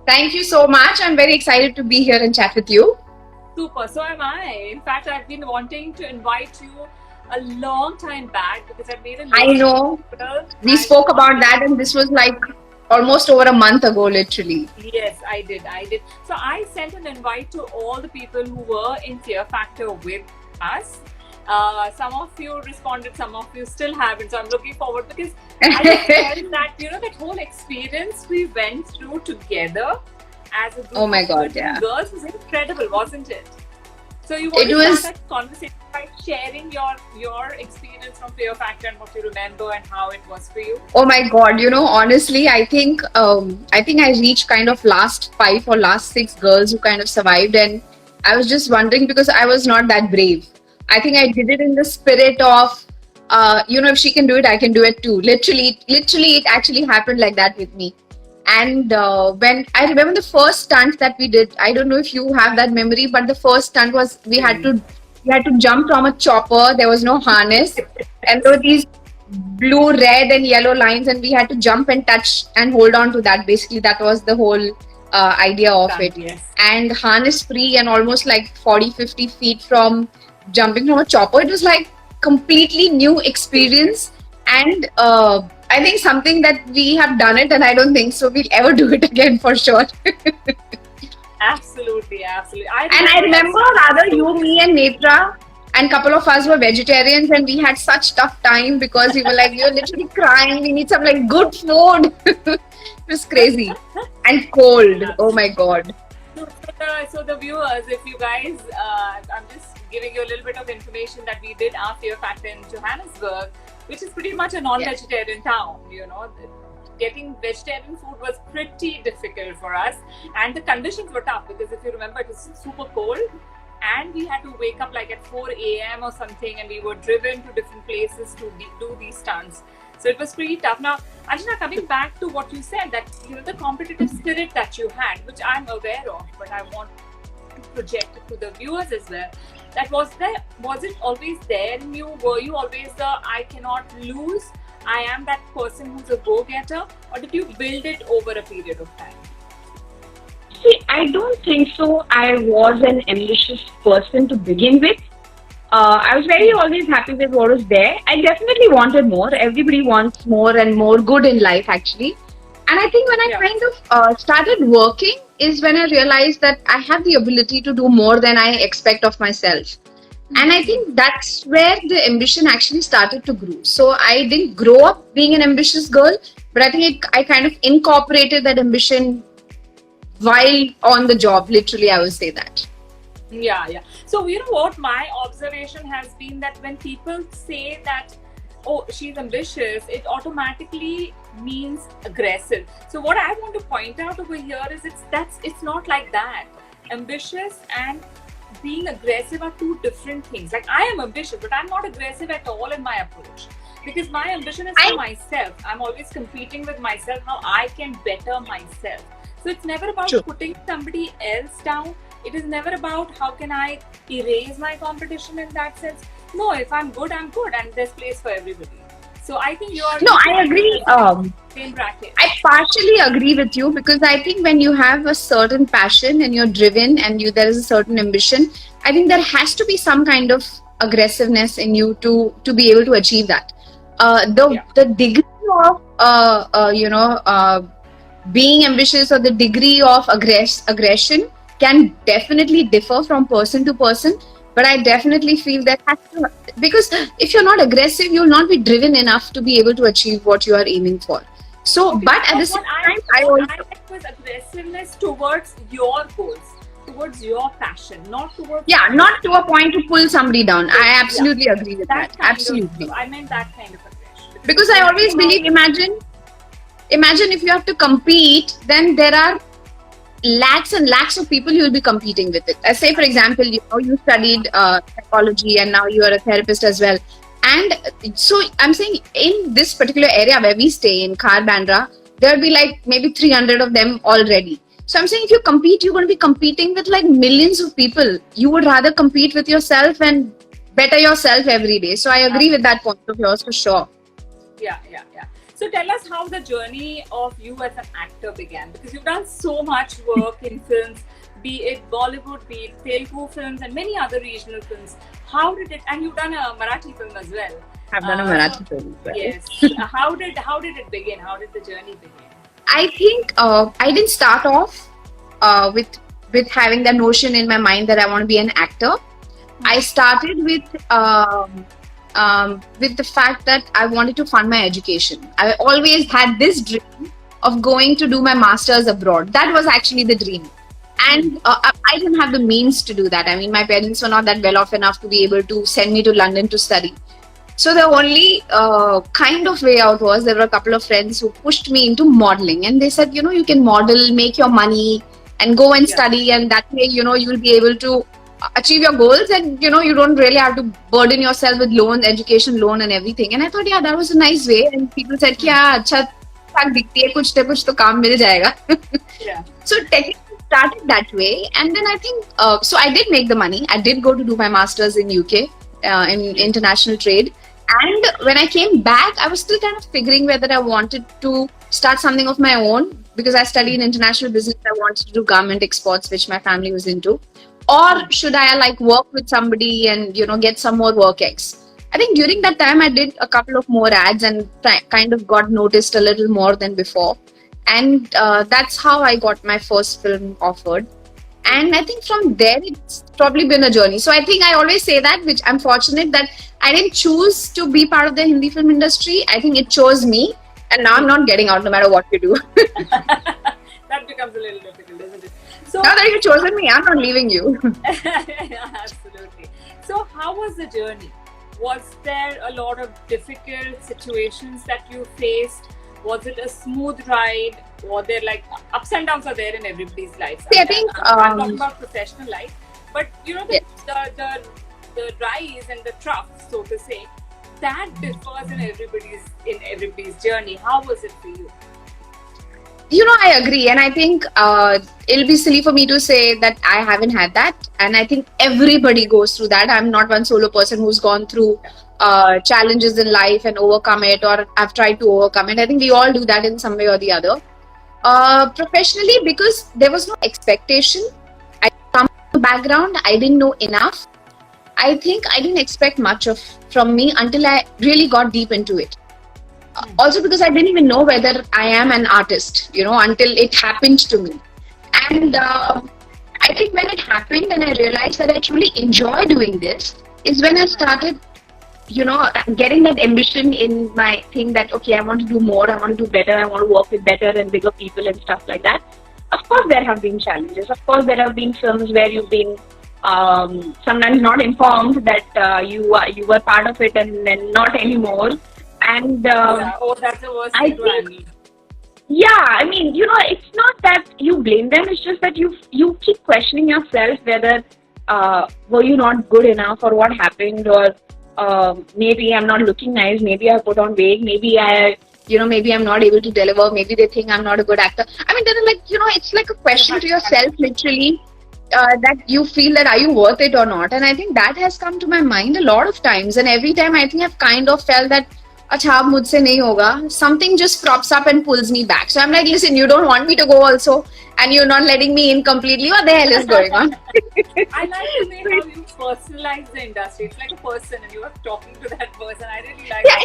Thank you so much. I'm very excited to be here and chat with you. Super. So am I. In fact, I've been wanting to invite you a long time back because I've made a I list of know people we I spoke want about to. that, and this was like almost over a month ago, literally. Yes, I did. I did. So I sent an invite to all the people who were in Fear Factor with us. Some of you responded, some of you still haven't. So I'm looking forward because I just felt that, that whole experience we went through together as a group Oh my of God, 13 yeah. girls was incredible, wasn't it? So you want It to start was, that conversation by sharing your experience from Fear Factor and what you remember and how it was for you? oh my God, honestly, I think I reached kind of last five or last six girls who kind of survived, and I was just wondering because I was not that brave. I think I did it in the spirit of, if she can do it, I can do it too. Literally, it actually happened like that with me. And when I remember the first stunt that we did, I don't know if you have that memory, but the first stunt was we had to jump from a chopper. There was no harness, and there were these blue, red, and yellow lines, and we had to jump and touch and hold on to that. Basically, that was the whole idea of Done, it. yes. And harness free and almost like 40, 50 feet from jumping from a chopper. It was like completely new experience. And I think something that we have done it, and I don't think so we'll ever do it again for sure. Absolutely, absolutely. I And I remember that remember stunt rather so you, me, vividly. and Netra, and couple of us were vegetarians, and we had such tough time because we were like, you're literally crying. We need some like good food. It was crazy and cold. Oh my God. So the viewers, if you guys, I'm just giving you a little bit of information that we did our Fear Factor in Johannesburg, which is pretty much a Yeah. non-vegetarian town. Getting vegetarian food was pretty difficult for us, and the conditions were tough because if you remember, it was super cold, and we had to wake up like at 4 a.m. or something, and we were driven to different places to do these stunts. So it was pretty tough. Now, Anjana, coming back to what you said, that the competitive spirit that you had, which I'm aware of, but I want to project it to the viewers as well. That was it always there in you? Were you always the I cannot lose? I am that person who's a go-getter, or did you build it over a period of time? See, I don't think so. I was an ambitious person to begin with. I was very always happy with what was there. I definitely wanted more. Everybody wants more and more good in life, actually. And I think when I Yeah. kind of started working is when I realized that I have the ability to do more than I expect of myself. And I think that's where the ambition actually started to grow. So I didn't grow up being an ambitious girl, but I think I kind of incorporated that ambition while on the job. Literally, I would say that. Yeah, yeah. So you know what? My observation has been that when people say that, oh, she's ambitious, it automatically means aggressive. So what I want to point out over here is it's not like that. Ambitious and being aggressive are two different things. Like I am ambitious, but I'm not aggressive at all in my approach. Because my ambition is for I myself. I'm always competing with myself, how I can better myself. So it's never about True. putting somebody else down. It is never about how can I erase my competition in that sense. No, if I'm good, I'm good, and there's place for everybody. So I think No, you put I me in agree. the same bracket. I partially agree with you because I think when you have a certain passion and you're driven and there is a certain ambition, I think there has to be some kind of aggressiveness in you to be able to achieve that. The degree of being ambitious or the degree of aggression can definitely differ from person to person. But I definitely feel that has to, because if you're not aggressive, you'll not be driven enough to be able to achieve what you are aiming for. So, Okay, but at the but same time, I what also I meant was aggressiveness towards your goals, towards your passion, not towards yeah, not to a point to pull somebody down. I yeah, absolutely agree with that that. kind of. Absolutely, I meant that kind of aggression because because it's I never always about. believe, imagine if you have to compete, then there are lakhs and lakhs of people you'll be competing with it. Say, for example, you studied psychology and now you are a therapist as well. And so I'm saying in this particular area where we stay in Khar Bandra, there'll be like maybe 300 of them already. So I'm saying if you compete, you're going to be competing with like millions of people. You would rather compete with yourself and better yourself every day. So I agree with that point of yours for sure. Yeah. So So tell us how the journey of you as an actor began, because you've done so much work in films, be it Bollywood, be it Telugu films, and many other regional films. How did it? And you've done a Marathi film as well. I've done a Marathi film as well. Yes. How did it begin? How did the journey begin? I think I didn't start off with having that notion in my mind that I want to be an actor. I started with the fact that I wanted to fund my education. I always had this dream of going to do my masters abroad. That was actually the dream. And I didn't have the means to do that. I mean, my parents were not that well off enough to be able to send me to London to study. So the only kind of way out was there were a couple of friends who pushed me into modeling, and they said, you can model, make your money, and go and study, and that way, you will be able to achieve your goals, and you don't really have to burden yourself with loan, education loan, and everything. And I thought, yeah, that was a nice way. And people said, yeah, अच्छा दिखती है, कुछ न कुछ तो काम मिल जाएगा. Yeah. So technically started that way, and then I think so I did make the money. I did go to do my masters in UK in international trade. And when I came back, I was still kind of figuring whether I wanted to start something of my own, because I studied international business. I wanted to do garment exports, which my family was into. Or should I work with somebody and, get some more work ex? I think during that time, I did a couple of more ads and kind of got noticed a little more than before. And that's how I got my first film offered. And I think from there, it's probably been a journey. So I think I always say that, which I'm fortunate that I didn't choose to be part of the Hindi film industry. I think it chose me. And now I'm not getting out no matter what you do. That becomes a little difficult, isn't it? So now that you've chosen me, I'm not leaving you. Absolutely. So how was the journey? Was there a lot of difficult situations that you faced? Was it a smooth ride? Were there ups and downs are there in everybody's life? See, I think I'm talking about professional life, but the rise and the trough, so to say, that differs in everybody's journey. How was it for you? I agree, and I think it'll be silly for me to say that I haven't had that. And I think everybody goes through that. I'm not one solo person who's gone through challenges in life and overcome it, or I've tried to overcome it. I think we all do that in some way or the other. Professionally, because there was no expectation. I come from a background, I didn't know enough. I think I didn't expect much from me until I really got deep into it. Also because I didn't even know whether I am an artist, until it happened to me. And I think when it happened and I realized that I truly enjoy doing this is when I started, getting that ambition in my thing that, okay, I want to do more, I want to do better, I want to work with better and bigger people and stuff like that. Of course, there have been challenges. Of course, there have been films where you've been sometimes not informed that you were part of it and then not anymore. And that's the worst thing to handle. Yeah, I mean, it's not that you blame them. It's just that you keep questioning yourself whether were you not good enough, or what happened, or maybe I'm not looking nice, maybe I put on weight, maybe maybe I'm not able to deliver, maybe they think I'm not a good actor. I mean, there are it's like a question to yourself, literally, that you feel that are you worth it or not. And I think that has come to my mind a lot of times, and every time I think I've kind of felt that अच्छा अब मुझसे नहीं होगा, something just props up and pulls me back. So I'm like, listen, you don't want me to go also, and you're not letting me in completely. What the hell is going on? I like the way how you personalize the industry. It's like a person, and you are talking to that person. I really like. Yeah,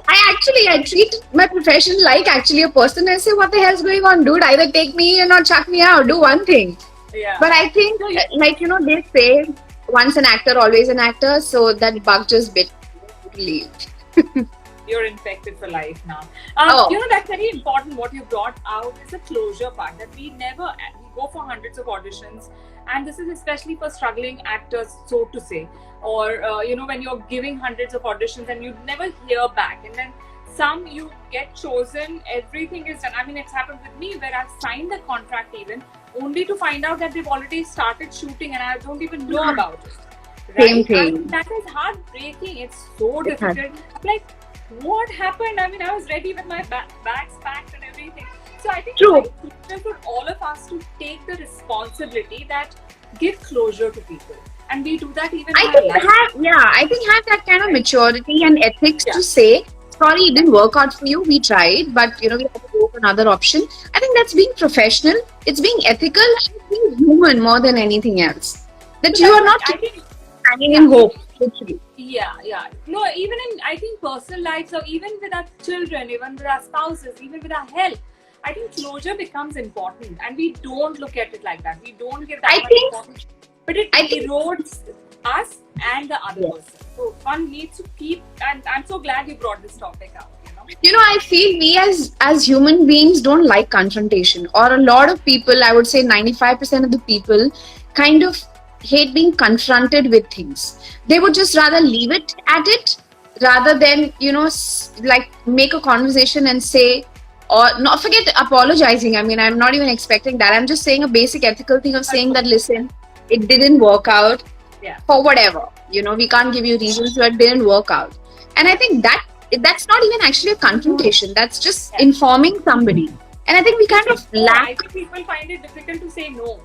I treat my profession like actually a person. I say, what the hell is going on, dude? Either take me or chuck me out. Do one thing. Yeah. But I think, they say, once an actor, always an actor. So that bug just bit leave. You're infected for life now. That's very important. What you brought out is the closure part, that we go for hundreds of auditions, and this is especially for struggling actors, so to say, or when you're giving hundreds of auditions and you never hear back, and then some you get chosen, everything is done. I mean, it's happened with me where I've signed the contract even only to find out that they've already started shooting and I don't even know about it. Right? Same thing. And that is heartbreaking. It's so difficult. Like, what happened? I mean, I was ready with my bags packed and everything. So I think it's very crucial for all of us to take the responsibility that give closure to people. And we do that even in our life. I think have that kind of maturity and ethics to say, sorry, it didn't work out for you. We tried, but we have to go for another option. I think that's being professional. It's being ethical and it's being human more than anything else. That So you that's are what not I think. hanging Yeah, in hope, literally. yeah. No, even in, I think, personal lives, or even with our children, even with our spouses, even with our health, I think closure becomes important, and we don't look at it like that. We don't give that I much think, importance, but it I think, erodes us and the other yes. person. So one needs to keep, and I'm so glad you brought this topic up. I feel we as human beings don't like confrontation, or a lot of people, I would say 95% of the people, kind of hate being confronted with things. They would just rather leave it at it rather than like make a conversation and say, or not, forget apologizing. I mean, I'm not even expecting that. I'm just saying a basic ethical thing of saying that, listen, it didn't work out Yeah. for whatever. We can't give you reasons, but it didn't work out. And I think that's not even actually a confrontation. That's just Yeah. informing somebody. And I think we kind of No, I lack. think people find it difficult to say no.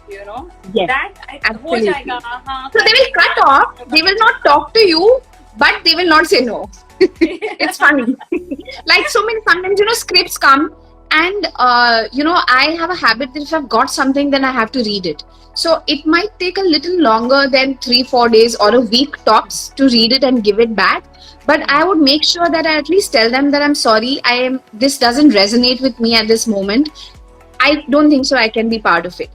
Yes, That ho absolutely. jayega, हाँ, So they will cut off. They will not talk to you, but they will not say no. It's funny. Like so many sometimes scripts come, and I have a habit that if I've got something, then I have to read it. So it might take a little longer than 3-4 days or a week tops to read it and give it back. But I would make sure that I at least tell them that I'm sorry. This doesn't resonate with me at this moment. I don't think so I can be part of it.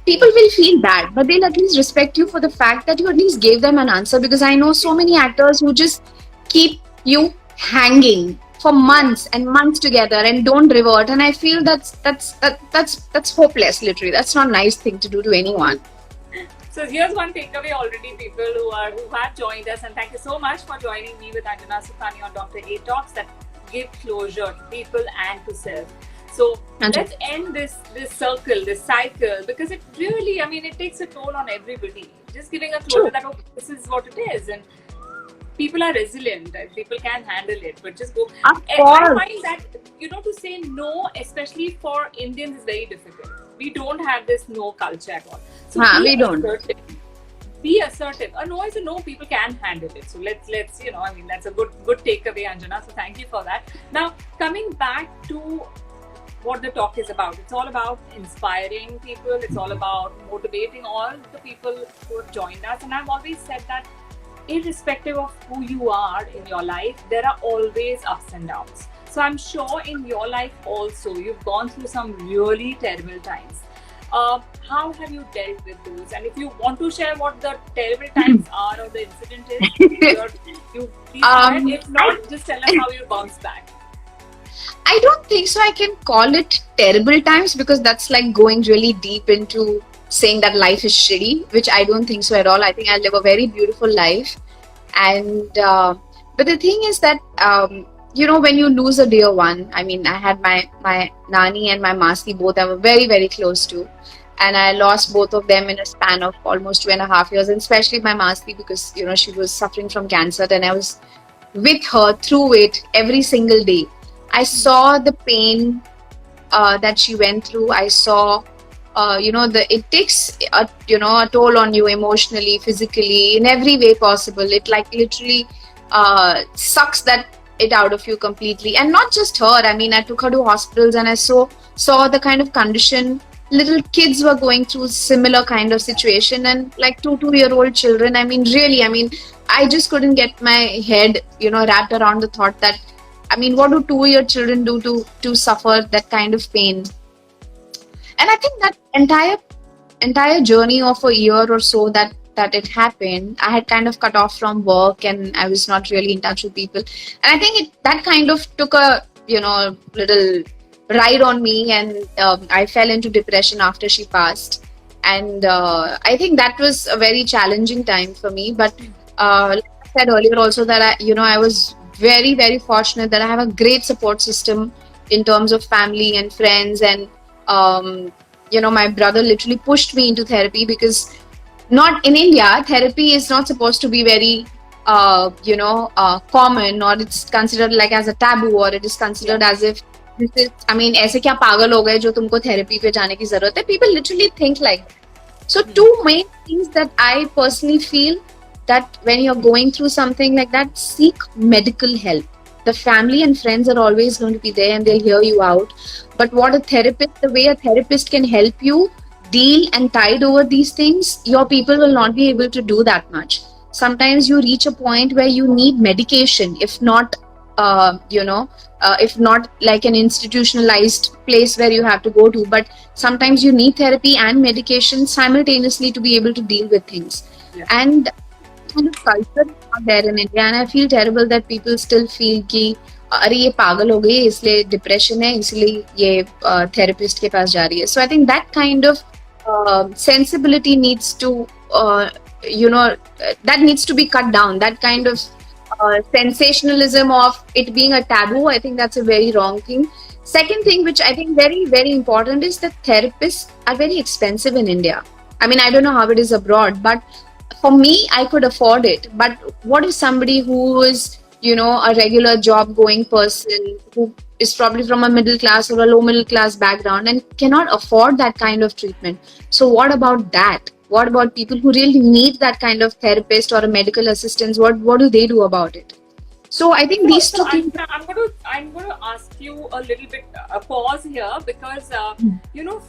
People will feel bad, but they'll at least respect you for the fact that you at least gave them an answer, because I know so many actors who just keep you hanging for months and months together and don't revert. And I feel that's hopeless, literally. That's not a nice thing to do to anyone. So here's one takeaway already, people who have joined us, and thank you so much for joining me with Anjana Sukhani on Dr. A Talks that give closure to people and to self. So let's end this circle, this cycle, because it really, I mean, it takes a toll on everybody. Just giving a closure that, okay, this is what it is, and people are resilient and people can handle it, but just go. Of I course. find that, to say no, especially for Indians, is very difficult. We don't have this no culture at all. So We don't. Be assertive. A no is a no. People can handle it. So let's I mean, that's a good takeaway, Anjana. So thank you for that. Now coming back to what the talk is about, it's all about inspiring people. It's all about motivating all the people who have joined us. And I've always said that, irrespective of who you are in your life, there are always ups and downs. So I'm sure in your life also, you've gone through some really terrible times. How have you dealt with those? And if you want to share what the terrible times are or the incident is, you please share. If not, just tell us how you bounce back. I don't think so I can call it terrible times, because that's like going really deep into saying that life is shitty, which I don't think so at all. I think I live a very beautiful life. And but the thing is that when you lose a dear one, I mean, I had my nani and my masi, both I was very, very close to, and I lost both of them in a span of almost 2.5 years, and especially my masi, because she was suffering from cancer, and I was with her through it every single day. I saw the pain that she went through. I saw it takes a toll on you emotionally, physically, in every way possible. It like literally sucks it out of you completely. And not just her. I mean, I took her to hospitals, and I saw the kind of condition little kids were going through, similar kind of situation, and like 2-year-old children. I mean, really, I just couldn't get my head wrapped around the thought that, I mean, what do 2-year children do to suffer that kind of pain? And I think that entire journey of a year or so that it happened, I had kind of cut off from work, and I was not really in touch with people. And I think that kind of took a little ride on me, and I fell into depression after she passed. And I think that was a very challenging time for me. But like I said earlier also, that I was very, very fortunate that I have a great support system in terms of family and friends. And my brother literally pushed me into therapy, because not in India, therapy is not supposed to be very common, or it's considered like as a taboo, or it is considered as if this is, I mean, ऐसे क्या पागल हो गए जो तुमको therapy पे जाने की जरूरत है? People literally think like that. So two main things that I personally feel, that when you're going through something like that, seek medical help. The family and friends are always going to be there and they'll hear you out. But what a therapist, the way a therapist can help you deal and tide over these things, your people will not be able to do that much. Sometimes you reach a point where you need medication, if not, if not like an institutionalized place where you have to go to, but sometimes you need therapy and medication simultaneously to be able to deal with things. Yeah. And kind of culture is not there in India, and I feel terrible that people still feel कि अरे ये पागल हो गई इसलिए depression है इसलिए ये थेरेपिस्ट के पास जा रही है. So I think that kind of sensibility needs to that needs to be cut down. That kind of sensationalism of it being a taboo, I think that's a very wrong thing. Second thing, which I think very, very important, is that therapists are very expensive in India. I mean, I don't know how it is abroad, but for me, I could afford it. But what if somebody who is, a regular job going person who is probably from a middle class or a low middle class background and cannot afford that kind of treatment? So what about that? What about people who really need that kind of therapist or a medical assistant? What do they do about it? So I think these two things. I'm going to ask you a little bit a pause here because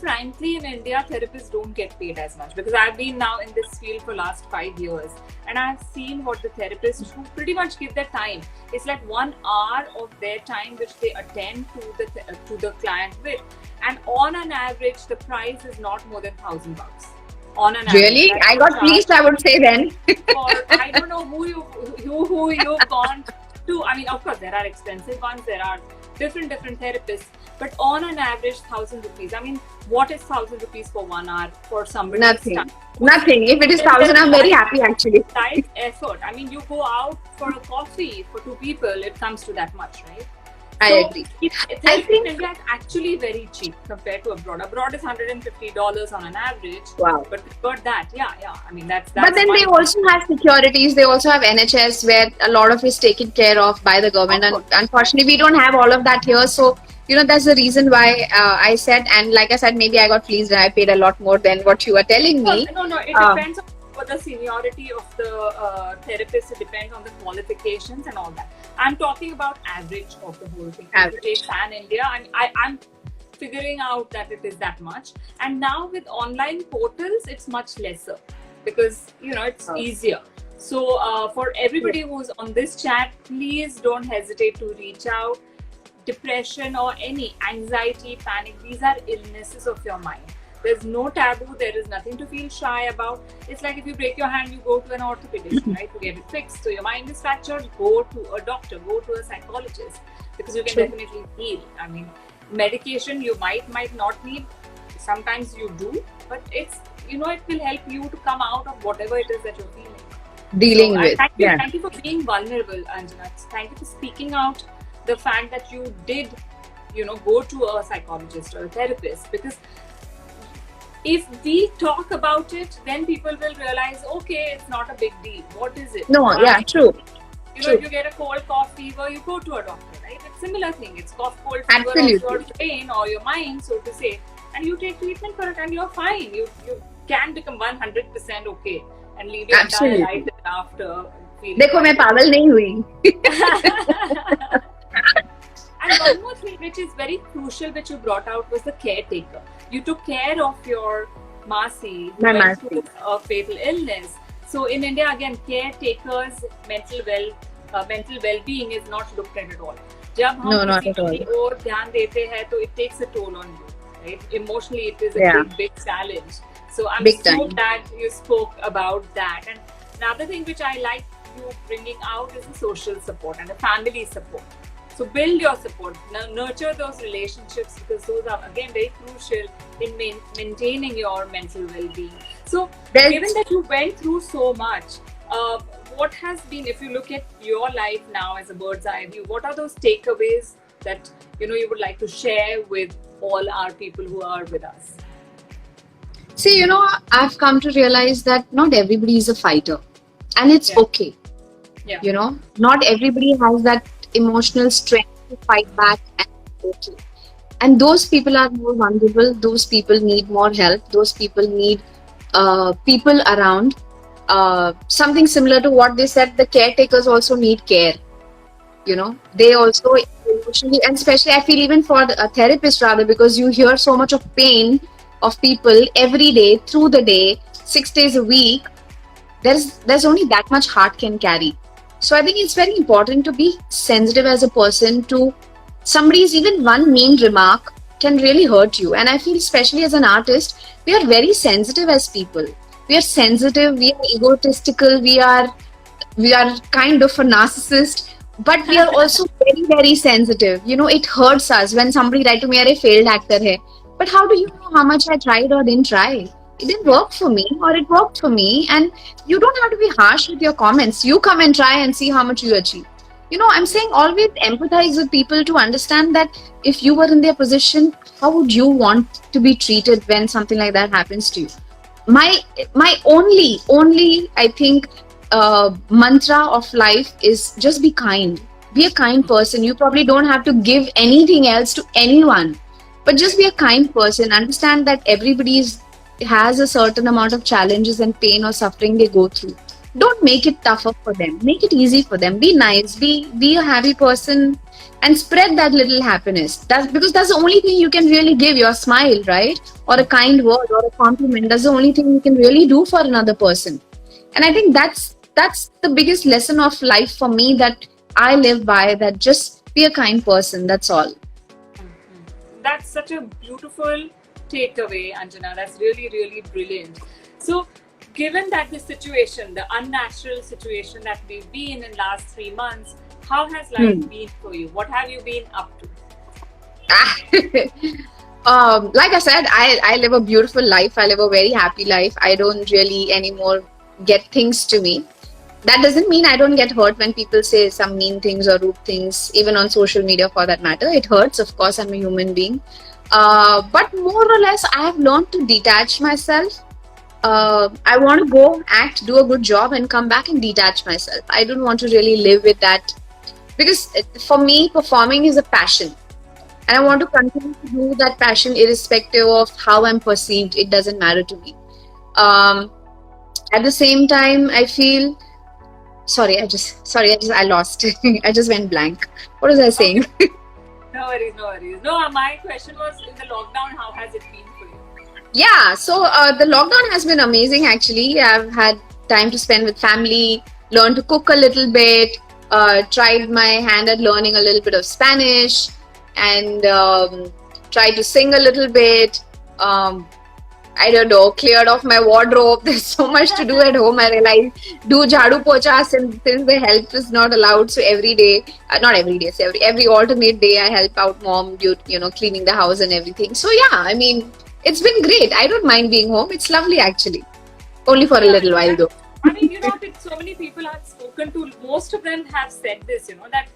frankly in India therapists don't get paid as much, because I've been now in this field for last 5 years and I've seen what the therapists who pretty much give their time. It's like 1 hour of their time which they attend to the client with, and on an average the price is not more than $1,000. On an Really? average, I got pleased, I would say then. I don't know who you've gone to. I mean, of course, there are expensive ones. There are different therapists. But on an average, 1,000 rupees. I mean, what is 1,000 rupees for 1 hour for somebody? Nothing. Nothing. If it is 1,000, I'm very happy actually. Life effort. I mean, you go out for a coffee for 2 people, it comes to that much, right? I agree. I think India is actually very cheap compared to abroad. Abroad is $150 on an average. Wow. But for that, yeah. I mean, that's but then they also have securities. They also have NHS where a lot of it is taken care of by the government. And unfortunately, we don't have all of that here. So, that's the reason why I said, and like I said, maybe I got pleased and I paid a lot more than what you were telling me. No, it depends on the seniority of the therapist. It depends on the qualifications and all that. I'm talking about average of the whole thing. If you take Pan India, I'm figuring out that it is that much. And now with online portals, it's much lesser because, it's easier. So for everybody who's on this chat, please don't hesitate to reach out. Depression or any anxiety, panic, these are illnesses of your mind. There's no taboo. There is nothing to feel shy about. It's like if you break your hand, you go to an orthopedist, right, to get it fixed. So your mind is fractured, go to a doctor, go to a psychologist, because you can definitely heal. I mean, medication you might not need. Sometimes you do, but it's, it will help you to come out of whatever it is that you're feeling. With. Thank you for being vulnerable, Anjana. Thank you for speaking out the fact that you did, go to a psychologist or a therapist, because if we talk about it, then people will realize, okay, it's not a big deal. What is it? No, true. If you get a cold, cough, fever, you go to a doctor, right? It's similar thing. It's cough, cold, fever of your brain or your mind, so to say, and you take treatment for it, and you're fine. You can become 100% okay and live your entire life after feeling. देखो मैं पागल नहीं हुई. And one more thing which is very crucial, which you brought out, was the caretaker. You took care of your Masi who went through a fatal illness. So in India, again, caretakers' mental well-being is not looked at all. जब हम किसी की ओर ध्यान देते हैं, तो it takes a toll on you, right? Emotionally, it is a big challenge. So I'm so glad you spoke about that. And another thing which I like you bringing out is the social support and the family support. So build your support, nurture those relationships, because those are again very crucial in maintaining your mental well-being. So given that you went through so much, what has been, if you look at your life now as a bird's eye view, what are those takeaways that you would like to share with all our people who are with us? See, I've come to realize that not everybody is a fighter, and it's okay. Yeah. Not everybody has that emotional strength to fight back and okay. And those people are more vulnerable. Those people need more help. Those people need people around. Something similar to what they said, the caretakers also need care. They also emotionally, and especially I feel even for a therapist rather, because you hear so much of pain of people every day through the day, 6 days a week. There's only that much heart can carry. So I think it's very important to be sensitive as a person to somebody's even one mean remark can really hurt you. And I feel especially as an artist, we are very sensitive as people. We are sensitive, we are egotistical, we are kind of a narcissist, but we are also very, very sensitive. It hurts us when somebody write to me, "Arey, failed actor hai." But how do you know how much I tried or didn't try? It didn't work for me, or it worked for me. And you don't have to be harsh with your comments. You come and try and see how much you achieve. I'm saying always empathize with people to understand that if you were in their position, how would you want to be treated when something like that happens to you? My only I think mantra of life is just be kind. Be a kind person. You probably don't have to give anything else to anyone, but just be a kind person. Understand that has a certain amount of challenges and pain or suffering they go through. Don't make it tougher for them. Make it easy for them. Be nice. Be a happy person, and spread that little happiness. That's because that's the only thing you can really give. Your smile, right? Or a kind word or a compliment. That's the only thing you can really do for another person. And I think that's the biggest lesson of life for me that I live by. That just be a kind person. That's all. That's such a beautiful takeaway, Anjana. That's really, really brilliant. So, given that the situation, the unnatural situation that we've been in last 3 months, how has life been for you? What have you been up to? Like I said, I live a beautiful life. I live a very happy life. I don't really anymore get things to me. That doesn't mean I don't get hurt when people say some mean things or rude things, even on social media for that matter. It hurts, of course, I'm a human being. But more or less, I have learned to detach myself. I want to go act, do a good job, and come back and detach myself. I don't want to really live with that because for me, performing is a passion. And I want to continue to do that passion irrespective of how I'm perceived. It doesn't matter to me. At the same time, I feel I lost. I just went blank. What was I saying? Okay. No worries, no worries. No, my question was in the lockdown, how has it been for you? Yeah, so the lockdown has been amazing actually. I've had time to spend with family, learn to cook a little bit, tried my hand at learning a little bit of Spanish, and tried to sing a little bit. I don't know, cleared off my wardrobe. There's so much to do at home. I realize do jhadu pocha since the help is not allowed. So every day, not every day, so every alternate day, I help out mom, cleaning the house and everything. So yeah, I mean, it's been great. I don't mind being home. It's lovely actually. Only for a little while though. I mean, that so many people I've spoken to, most of them have said this, that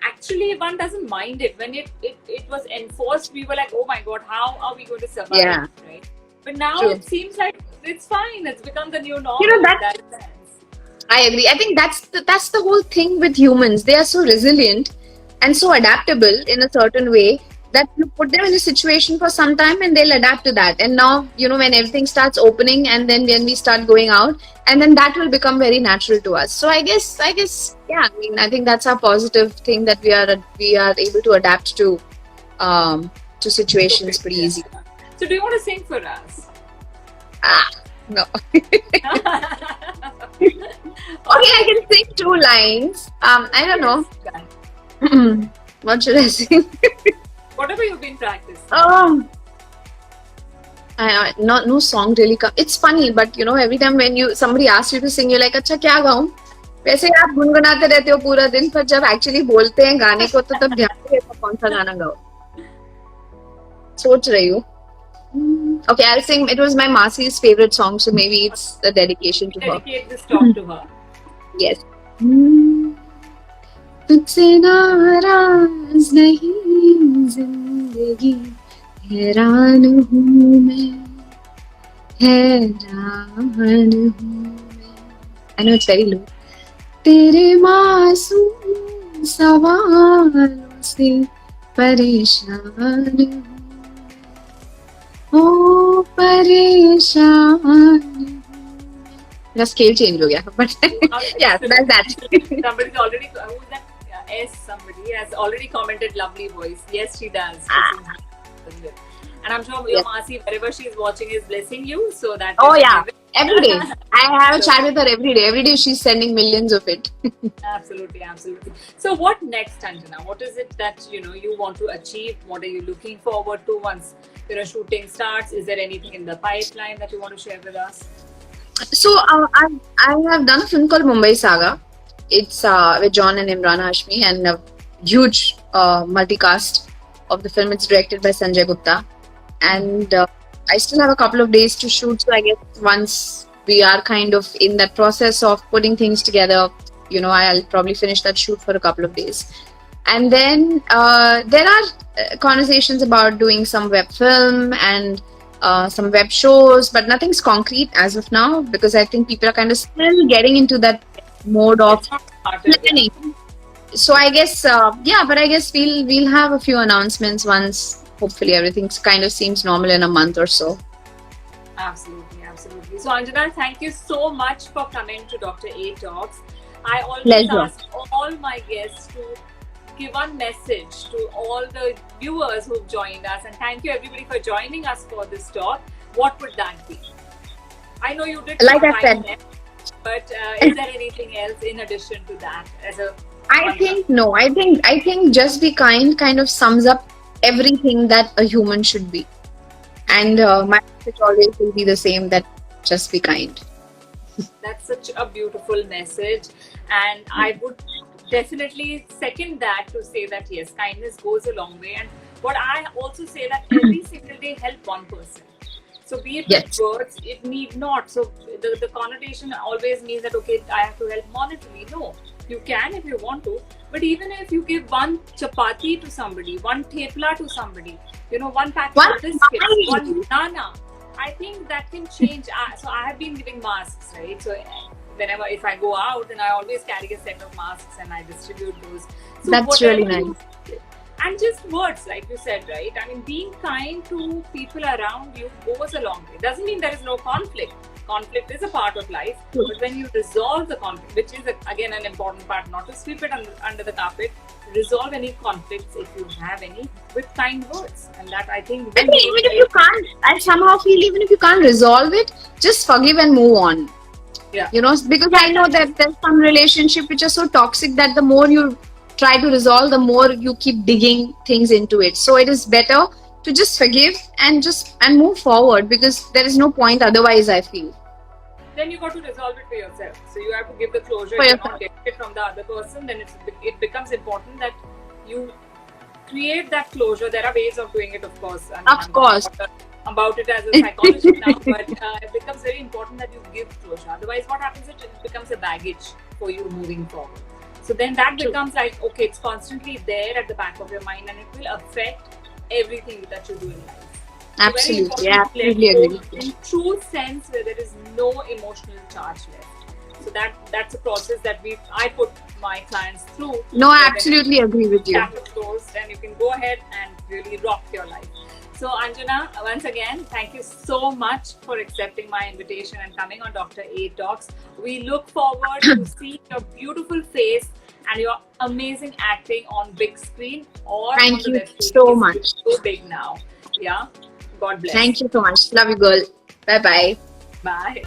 actually one doesn't mind it. When it was enforced, we were like, oh my God, how are we going to survive? Yeah. Right? But now True. It seems like it's fine. It's become the new norm. That sense. I agree. I think that's the whole thing with humans. They are so resilient and so adaptable in a certain way that you put them in a situation for some time and they'll adapt to that. And now, when everything starts opening and then when we start going out, and then that will become very natural to us. So I guess, yeah. I mean, I think that's a positive thing that we are able to adapt to situations pretty easy. So do you want to sing for us? No. Okay, I can sing 2 lines. I don't know. What should I sing? Whatever you've been practicing. No song really comes. It's funny, but every time when somebody asks you to sing, you're like, अच्छा क्या गाऊं? वैसे आप गुनगुनाते रहते हो पूरा दिन, पर जब एक्चुअली बोलते हैं गाने को तो तब ध्यान नहीं रहता कौन सा गाना गाओ. सोच रही हूँ. Okay, I'll sing. It was my Masi's favorite song, so maybe it's a dedication to her. Dedicate this song to her. Yes. तुझसे नाराज नहीं जिंदगी, हैरान हूँ मैं, हैरान हूँ मैं. I know it's very low. तेरे मासूम सवालों से परेशान हूँ. ओ परेशान. मेरा स्केल चेंज हो गया, but yeah, that's that. Somebody's already. Who's that? S somebody has already commented lovely voice. Yes, she does. And I'm sure your Masi, wherever she's watching, is blessing you so that. Oh yeah, every day. I have a chat with her every day. Every day she's sending millions of it. Absolutely, absolutely. So what next, Anjana? What is it that you want to achieve? What are you looking forward to once shooting starts? Is there anything in the pipeline that you want to share with us? So I have done a film called Mumbai Saga. It's with John and Imran Hashmi, and a huge multicast of the film. It's directed by Sanjay Gupta, and I still have a couple of days to shoot. So I guess once we are kind of in that process of putting things together, I'll probably finish that shoot for a couple of days. And then there are conversations about doing some web film and some web shows, but nothing's concrete as of now, because I think people are kind of still getting into that mode of planning. So I guess, but I guess we'll have a few announcements once hopefully everything kind of seems normal in a month or so. Absolutely, absolutely. So Anjana, thank you so much for coming to Dr. A Talks. I always Pleasure. ask all my guests to give one message to all the viewers who've joined us, and thank you everybody for joining us for this talk. What would that be? I know you did, like I said, but is there anything else in addition to that? I think just be kind of sums up everything that a human should be, and my message always will be the same, that just be kind. That's such a beautiful message, and I would definitely second that, to say that yes, kindness goes a long way. And what I also say, that every single day help one person. So be it with words, it need not. So the connotation always means that okay, I have to help monetarily. No, you can if you want to, but even if you give one chapati to somebody, one thepla to somebody, one packet of biscuits, one banana, I think that can change. So I have been giving masks, right? So whenever, if I go out, then I always carry a set of masks and I distribute those. So that's really nice. And just words, like you said, right? I mean, being kind to people around you goes a long way. Doesn't mean there is no conflict. Conflict is a part of life, but when you resolve the conflict, which is again an important part, not to sweep it under the carpet, resolve any conflicts, if you have any, with kind words. And that, I think, even if you can't, I somehow feel even if you can't resolve it, just forgive and move on. Yeah. Because I know that there's some relationship which are so toxic that the more you try to resolve, the more you keep digging things into it. So it is better to just forgive and move forward, because there is no point otherwise, I feel. Then you got to resolve it for yourself. So you have to give the closure. If you not get it from the other person, then it becomes important that you create that closure. There are ways of doing it, of course. Of course. About it as a psychologist now, but it becomes very important that you give closure. Otherwise, what happens is it becomes a baggage for you moving forward. So then that becomes like, okay, it's constantly there at the back of your mind, and it will affect everything that you do in life. Absolutely, absolutely agree. In true sense, where there is no emotional charge left. So that's a process that I put my clients through. No, I absolutely agree with you. And you can go ahead and really rock your life. So Anjana, once again, thank you so much for accepting my invitation and coming on Dr. A Talks. We look forward to see your beautiful face and your amazing acting on big screen or thank on the you web series. so much. It's so big now. Yeah. God bless. Thank you so much. Love you, girl. Bye-bye. Bye.